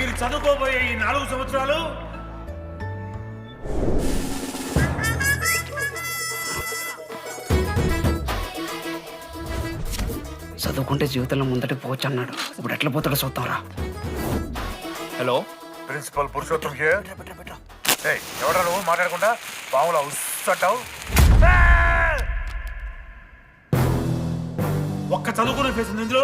మీరు చదువుకోబోయే ఈ 4 సంవత్సరాలు చదువుకుంటే జీవితంలో ముందట పోవచ్చు అన్నాడు. ఇప్పుడు ఎట్లా పోతాడో చూద్దాంరా. Hello, principal Purushottam here. ఎవడా నువ్వు మాట్లాడకుండా పావులా ఉస్సంటావు? ఒక్క చదువుకునే ఫేస్ ఉంది ఇందులో,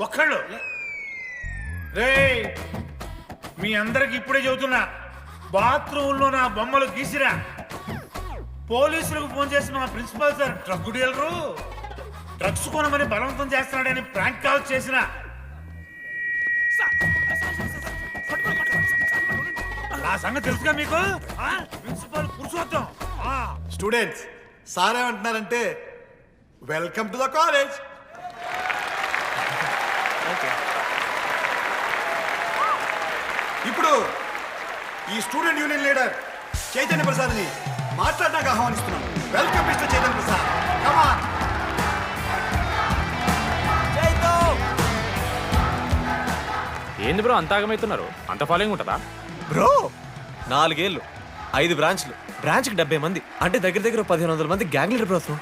ఒక్కళ్ళు. రే, మీ అందరికి ఇప్పుడే చెబుతున్నా, బాత్రూంలో నా బొమ్మలు గీసిరా. పోలీసులకు ఫోన్ చేసి మా principal sir drug dealer drugs కొనమని బలవంతం చేస్తున్నాడని ప్రాంక్ కాల్ చేసిన. ఆ సంగతి తెలుసుగా మీకు? ప్రిన్సిపల్ పురుషోత్తం. స్టూడెంట్స్, సార్ ఏమంటున్నారంటే వెల్కమ్ టు ద కాలేజ్. ఇప్పుడు ఈ స్టూడెంట్ యూనియన్ లీడర్ చైతన్య ప్రసాద్ని మాట్లాడడానికి ఆహ్వానిస్తున్నాం. Welcome mister Chaitanya Prasad, come on. ఏంది బ్రో అంత ఆగమవుతున్నారు? అంత ఫాలోయింగ్ ఉంటుందా బ్రో? 4 ఏళ్ళు, 5 బ్రాంచ్లు, బ్రాంచ్కి 70 మంది, అంటే దగ్గర దగ్గర 1500 మంది గ్యాంగ్ లీడర్ బ్రో.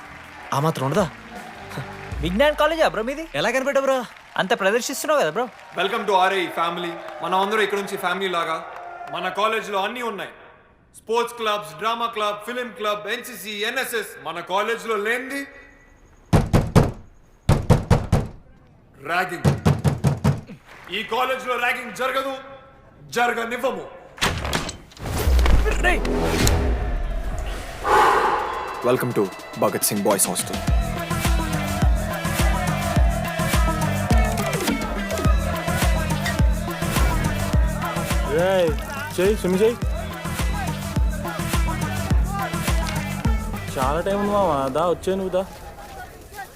ఆ మాత్రం ఉండదా? విజ్ఞాన్ కాలేజా బ్రో మీది? ఎలా కనిపెట్టా బ్రో? అంత ప్రదర్శిస్తున్నావు కదా bro. Welcome to RI family. మనం అందరూ ఇక్కడ నుంచి ఫ్యామిలీ లాగా. మన కాలేజ్లో అన్నీ ఉన్నాయి. Sports clubs, drama club, film club, NCC, NSS. మన కాలేజ్లో లేనిది ర్యాగింగ్. ఈ కాలేజ్లో ర్యాగింగ్ జరగదు, జరగనివ్వము. Welcome to Bhagat Singh boys hostel. చాలా టైం ఉంది మామ, దా వచ్చే నువ్వు దా.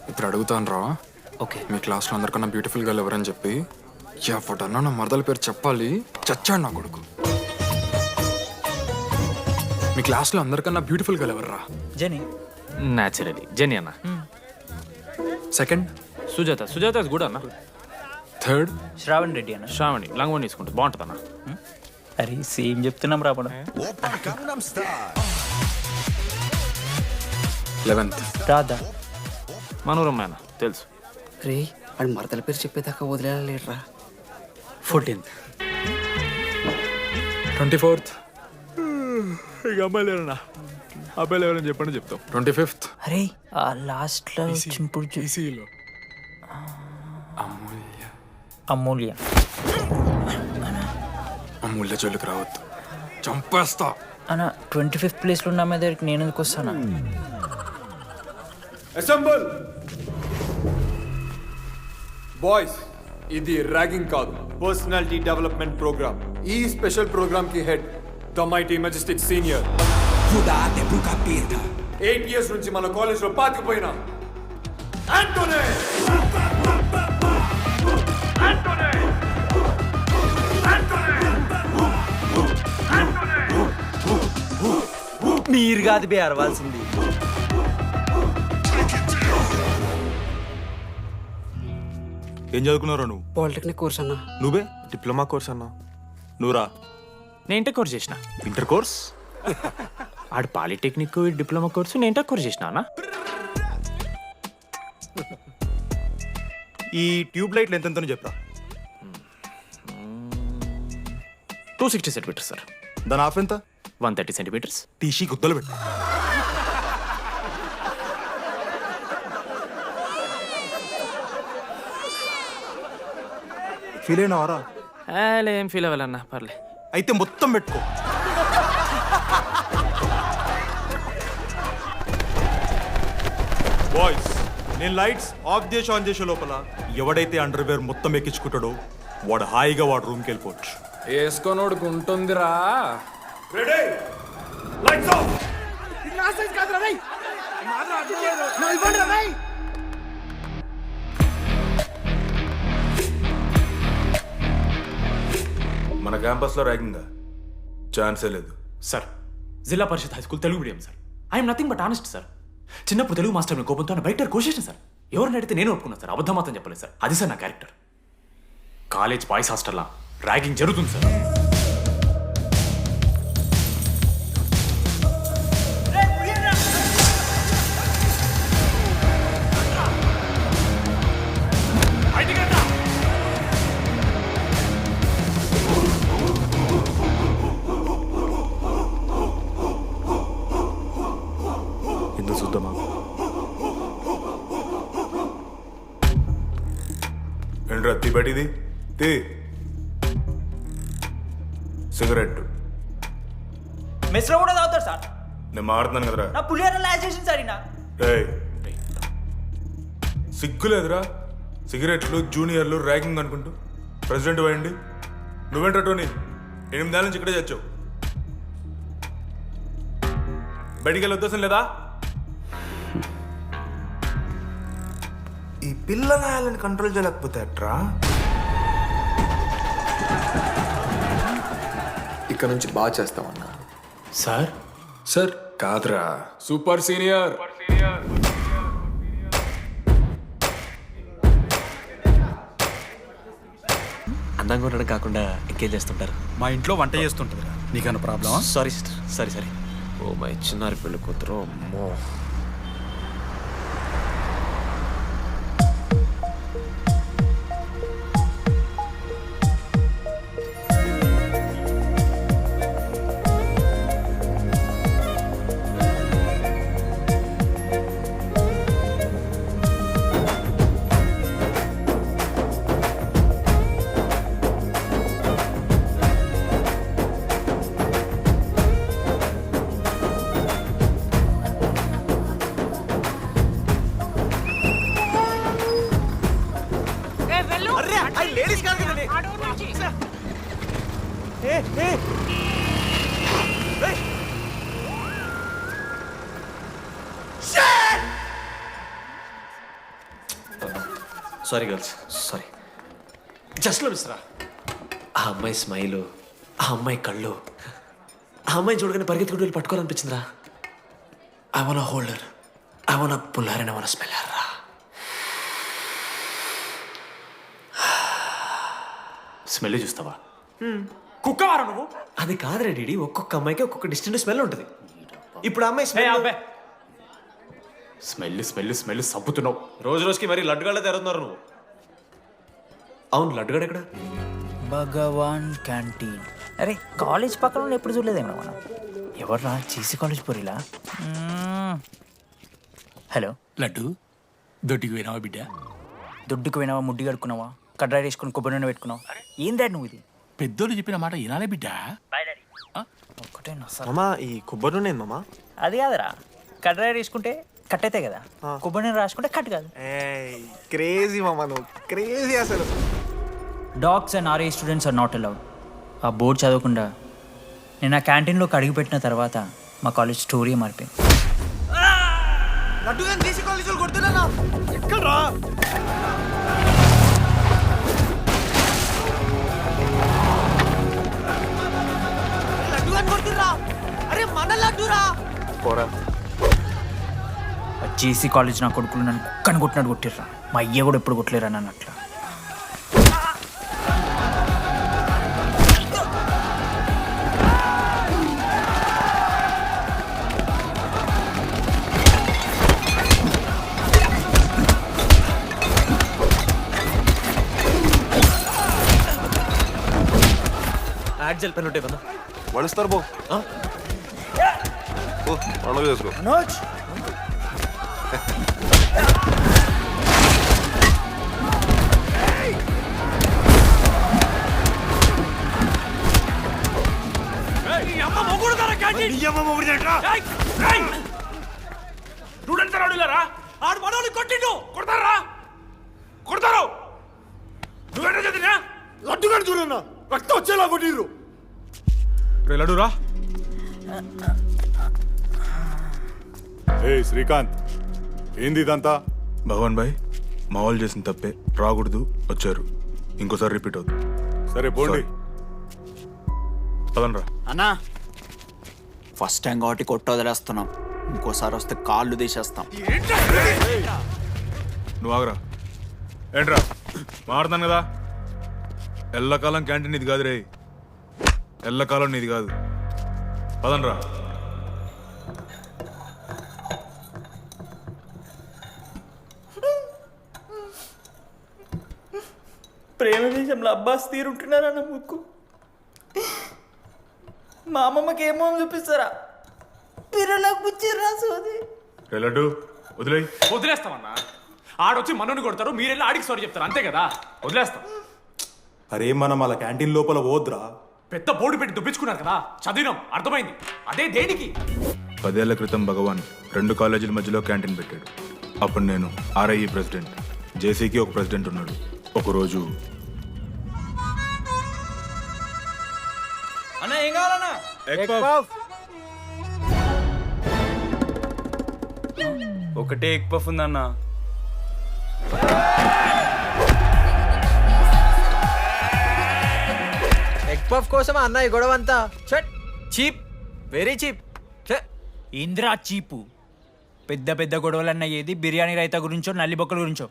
ఇప్పుడు అడుగుతాను రా. ఓకే. మీ క్లాస్లో అందరికన్నా బ్యూటిఫుల్ గర్ల్ ఎవరని చెప్పి ఎవడన్నా నా మరదల పేరు చెప్పాలి. చచ్చాడు నా కొడుకు. మీ క్లాస్లో అందరికన్నా బ్యూటిఫుల్ గర్ల్ ఎవర్రా? జని. న్యాచురలీ జెనీ అన్న. Second Sujatha. Sujatha is good అన్న. థర్డ్ శ్రావణ్ రెడ్డి అన్న. శ్రావణి లంగ్ వన్ తీసుకుంటే బాగుంటుంది అన్న. అరే సేమ్ చెప్తున్నాం రాపడ. 11th రాదా? మనోరమ్మ అన్న తెలుసు. రే, వాడి మరదల పేరు చెప్పేదాకా వదిలేరా. 14th 24th ఇక అమ్మాయిలు ఎవరన్నా, అబ్బాయిలు ఎవరని చెప్పండి చెప్తాం. 25th అరే ఆ లాస్ట్ లో చింపుడు ఈసీలో అమూల్య. అమూల్య. అమూల్య జోలికి రావద్దు, చంపేస్తా. అన్న 25th ప్లేస్లో ఉన్న అమ్మాయి దగ్గరికి నేను ఎందుకు వస్తానా? Assemble boys. ఇది ర్యాగింగ్ కాదు, పర్సనాలిటీ డెవలప్మెంట్ ప్రోగ్రామ్. ఈ స్పెషల్ ప్రోగ్రామ్ కి head the mighty Majestic senior. 8 years నుంచి మన కాలేజ్ లో పాతిపోయిన ఆంటోనీ. మీరు కాదు బే అరవాల్సింది. ఏం చదువుకున్నారా నువ్వు? పాలిటెక్నిక్ కోర్స్ అన్నా. నువ్వే డిప్లొమా కోర్స్ అన్నా. నువ్వురా? నేను ఇంటర్ కోర్స్ చేసిన. Inter course? ఆడు పాలిటెక్నిక్ డిప్లొమా కోర్సు, నేను ఇంటర్ కోర్స్ చేసిన అన్న. ఈ ట్యూబ్ లైట్లు ఎంతెంతనో చెప్పరా. 260 సెంటీమీటర్స్ సార్. దాని ఆఫ్ ఎంత? 130 సెంటీమీటర్స్. టీసీ గుద్దలు పెట్టు. ఫీల్ అయినావారా? ఏం ఫీల్ అవ్వాలన్నా, పర్లే. అయితే మొత్తం పెట్టుకో. బాయ్స్, నేను లైట్స్ ఆఫ్ చేసి ఆన్ చేసే లోపల ఎవడైతే అండర్వేర్ మొత్తం ఎక్కించుకుంటాడో వాడు హాయిగా వాడు రూమ్కి వెళ్ళిపోవచ్చు. వేసుకోనోడుకు ఉంటుందిరా. Ready, lights off. మన క్యాంపస్లో ర్యాగింగ్ ఛాన్సే లేదు sir. Zilla Parishad high school Telugu medium sir. I'm nothing but honest sir. చిన్నప్పుడు తెలుగు మాస్టర్ కోపంతో బయట కోసేసిన సార్. ఎవరిని అడిగితే నేను ఒప్పుకున్నాను సార్. అబద్ధం మాత్రం చెప్పలేదు సార్. అది సార్ నా క్యారెక్టర్. కాలేజ్ బాయ్స్ హాస్టల్లా ర్యాగింగ్ జరుగుతుంది సార్. ఎందుకు చూద్దామా? ఏంట్రా తీ బయటిది తీ సిగరెట్ మెస్లో కూడా తాగుతారు సార్. నేను మాడుతున్నాను కదరా. నా పులిహోర లాస్ట్ చేసింది సార్ ఈయన. రేయ్ సిగ్గులేదురా సిగరెట్లు జూనియర్లు ర్యాగింగ్ అనుకుంటూ ప్రెసిడెంట్ అయ్యండి. నువ్వేంట్రా టోనీ 8 ఏళ్ళ నుంచి ఇక్కడే చచ్చావు. బయటికి వెళ్ళే ఉద్దేశం లేదా? ఈ పిల్లలని కంట్రోల్ చేయలేకపోతే అట్రా. ఇక్కడ నుంచి బాగా చేస్తామన్నా. సార్ సార్ కాదురా సూపర్ సీనియర్. అందంగా ఉండడం కాకుండా ఇంకేం చేస్తుంటారు? మా ఇంట్లో వంట చేస్తుంటుంది. నీకన్నా ప్రాబ్లమా? Sorry sister, sorry. Oh my చిన్నారి పెళ్ళి కూతురు, అమ్మో. Sorry girls, sorry. జస్ట్ మిస్రా. ఆ అమ్మాయి స్మైలు, ఆ అమ్మాయి కళ్ళు, ఆ అమ్మాయి చూడగానే పరిగెత్తుకుంటూ వెళ్ళి పట్టుకోవాలనిపించిందిరా. I want holder, I want puller and I want smell రా. స్మెల్ చూస్తావా? కుక్కవారా నువ్వు? అది కాదురా డీడీ, ఒక్కొక్క అమ్మాయికి ఒక్కొక్క డిస్టెంట్ స్మెల్ ఉంటుంది. ఇప్పుడు ఆ అమ్మాయి స్మెల్ స్మెల్ స్మెల్ స్మెల్ సబ్బుతున్నావు. రోజు రోజుకి మరి లడ్డుగాళ్ళ తెరుతున్నారు నువ్వు. అవును, లడ్డుగాడు ఎక్కడ? భగవాన్ క్యాంటీన్. అరే కాలేజ్ పక్కన ఎప్పుడు చూడలేదేమో మనం. ఎవర్రా జీసీ కాలేజ్ పోరిలా? హలో లడ్డు దొడ్డికి పోయినావా బిడ్డ? దుడ్డుకు పోయినావా, ముడ్డి కడుక్కున్నావా, కడ్రాయి వేసుకుని కొబ్బరి నూనె పెట్టుకున్నావా? ఏం డాడ్ నువ్వు ఇది? పెద్దోళ్ళు చెప్పిన మాట వినాలే బిడ్డ. ఒక్కటే మామా, ఈ కొబ్బరి నూనె మామా? అది కాదురా, కడ్రాయి వేసుకుంటే కట్ అవుతాయి కదా, కొబ్బరి నూనె రాసుకుంటే కట్ కాదు. క్రేజీ మామా, నువ్వు క్రేజీ అసలు. Dogs and RA students are not allowed. ఆ బోర్డు చదవకుండా నేను ఆ క్యాంటీన్లోకి అడుగుపెట్టిన తర్వాత మా కాలేజ్ స్టోరీ మారిపోయింది. జేసీ కాలేజ్ నా కొడుకులు నన్ను కుక్కని కొట్టినట్టు కొట్టిర్రా. మా అయ్య కూడా ఎప్పుడు కొట్టలేరా నన్ను అట్లా. యాడ్జల్ పెన్ ఉంటే కదా వడుస్తారు బో పండుగ చేసుకో. లడ్డుగాడు చూడన్నా రక్తం వచ్చేలా కొట్టిర్రు. రే లడ్డురా. ఏ శ్రీకాంత్, ఏంది ఇదంతా? భగవాన్ భాయ్, మా వాళ్ళు చేసిన తప్పే, రాకూడదు, వచ్చారు, ఇంకోసారి రిపీట్ అవుతుంది. సరే పోండి, పదండ్రా. అన్నా ఫస్ట్ టైం కాబట్టి కొట్టు వదిలేస్తున్నాం, ఇంకోసారి వస్తే కాళ్ళు తీసేస్తాం. నువ్వు ఆగరా. ఏంట్రా మారుతాను కదా, ఎల్లకాలం క్యాంటీన్ ఇది కాదు రే, ఎల్లకాలం నీది కాదు. పదండ్రా. ప్రేమ దేశంలో అబ్బాస్ తీరుంటున్నారన్న ముక్కు. మా అమ్మమ్మకి ఏమో చూపిస్తారా? పిల్లలకు పుచ్చిర్రా సోది. లడ్డు వదిలేయ్. వదిలేస్తామన్నా. ఆడొచ్చి మనోని కొడతారు, మీరెళ్ళి ఆడికి సారీ చెప్తారు, అంతే కదా? వదిలేస్తాం. అరే మనం అలా క్యాంటీన్ లోపల పోద్రా. పెద్ద బోర్డు పెట్టి దుబ్బించుకున్నారు కదా, చదివినాం, అర్థమైంది. అదే దేనికి? 10 ఏళ్ల క్రితం భగవాన్ 2 కాలేజీల మధ్యలో క్యాంటీన్ పెట్టాడు. అప్పుడు నేను ఆర్ఐఈ ప్రెసిడెంట్, జేసీకి ఒక ప్రెసిడెంట్ ఉన్నాడు. ఒకరోజు అన్న ఏం కావాలన్నా? ఒకటే ఎగ్ పఫ్ ఉందన్న. ఎగ్ పఫ్ కోసం అన్న ఈ గొడవ అంతా. Cheap, very cheap. ఇంద్రా చీపు. పెద్ద పెద్ద గొడవలన్న ఏది బిర్యానీ రైతా గురించో నల్లి బొక్కల గురించో.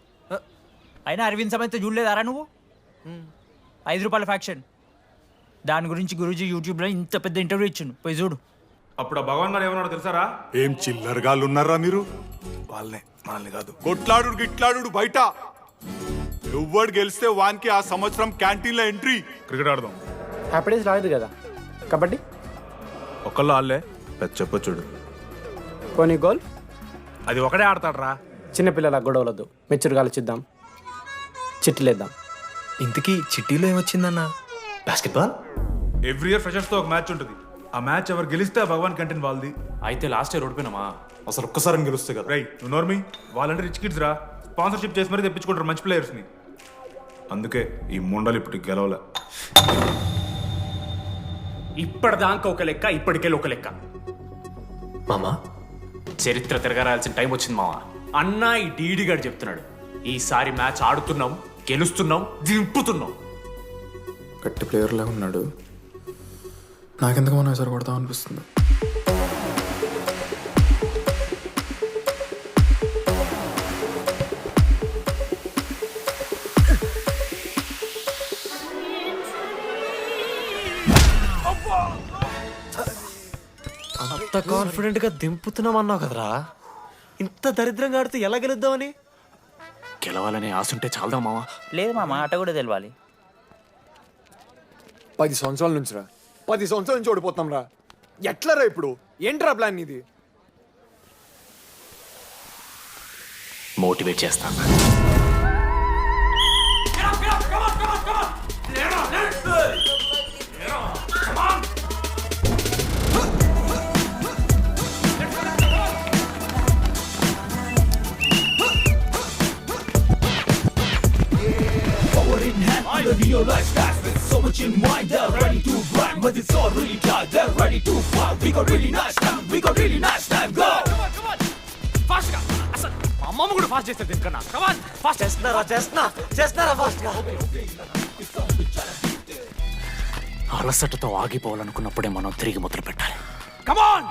అయినా అరవింద్ సమేత చూడలేదారా నువ్వు? 5 రూపాయల ఫ్యాక్షన్ దాని గురించి గురూజీ యూట్యూబ్లో ఇంత పెద్ద ఇంటర్వ్యూ ఇచ్చిండు, పోయి చూడు. అప్పుడు ఆ భగవాన్ గారు ఏమన్నాడో తెలుసారా? ఏం చిల్లరగాళ్ళు ఉన్నారా మీరు? వాళ్ళనే, మనల్ని కాదు. కొట్లాడు గిట్లాడు బయట. ఎవ్వడు గెలిస్తే వానికి ఆ సంవత్సరం క్యాంటీన్లో ఎంట్రీ. క్రికెట్ ఆడదాం. హ్యాపీడేస్ రాలేదు కదా. కబడ్డీ ఒకళ్ళు ఆళ్ళే పెద్ద చెప్పొచ్చుడు. పోనీ గోల్. అది ఒకడే ఆడతాడ్రా. చిన్నపిల్లల గొడవలొద్దు, మెచ్యూర్గా ఆలోచిద్దాం, చిట్టిలేద్దాం. ఇంతకీ చిట్టీలో ఏమొచ్చిందన్నా? బాస్కెట్బాల్. ఎవ్రీ ఇయర్ ఫ్రెషర్స్ తో ఒక మ్యాచ్ ఉంటుంది. ఆ మ్యాచ్ ఎవరు గెలిస్తే ఆ భగవాన్ కంటెంట్ వాళ్ళది. అయితే లాస్ట్ ఇయర్ ఓడిపోయినామా? అసలు ఒక్కసారి గెలుస్తే కదా. రై నువ్వు నోర్మి. వాళ్ళంటే రిచ్ కిడ్స్ రా, స్పాన్సర్షిప్ చేసి మరీ తెప్పించుకుంటారు మంచి ప్లేయర్స్ ని. అందుకే ఈ ముండలు ఇప్పుడు గెలవలే. ఇప్పటిదాకా ఒక లెక్క, ఇప్పటికెళ్ళి ఒక లెక్క. మామా చరిత్ర తిరగరాల్సిన టైం వచ్చింది మావా. అన్నా ఈ డీడీ గారు చెప్తున్నాడు, ఈసారి మ్యాచ్ ఆడుతున్నాం, గెలుస్తున్నాం, దింపుతున్నాం. గట్టి ప్లేయర్లా ఉన్నాడు. నాకెందుకు మనం ఎసరు కొడతాం అనిపిస్తుంది. అంత కాన్ఫిడెంట్ గా దింపుతున్నాం అన్నావు కదరా. ఇంత దరిద్రంగా ఆడితే ఎలా గెలుద్దామని? గెలవాలనే ఆశ ఉంటే చాలదా మావా? లేదు మామ, ఆట కూడా తెలవాలి. 10 సంవత్సరాల నుంచి రా, 10 సంవత్సరాల నుంచి ఓడిపోతాం రా. ఎట్లా రా ఇప్పుడు? ఏంట్రా ప్లాన్ ఇది? మోటివేట్ చేస్తాను. అమ్మమ్మ కూడా ఫాస్ట్ చేస్తారు దీనికన్నా. చేస్తున్నారా ఫాస్ట్ గా? అలసటతో ఆగిపోవాలనుకున్నప్పుడే మనం తిరిగి మొదలు పెట్టాలి. కమాన్.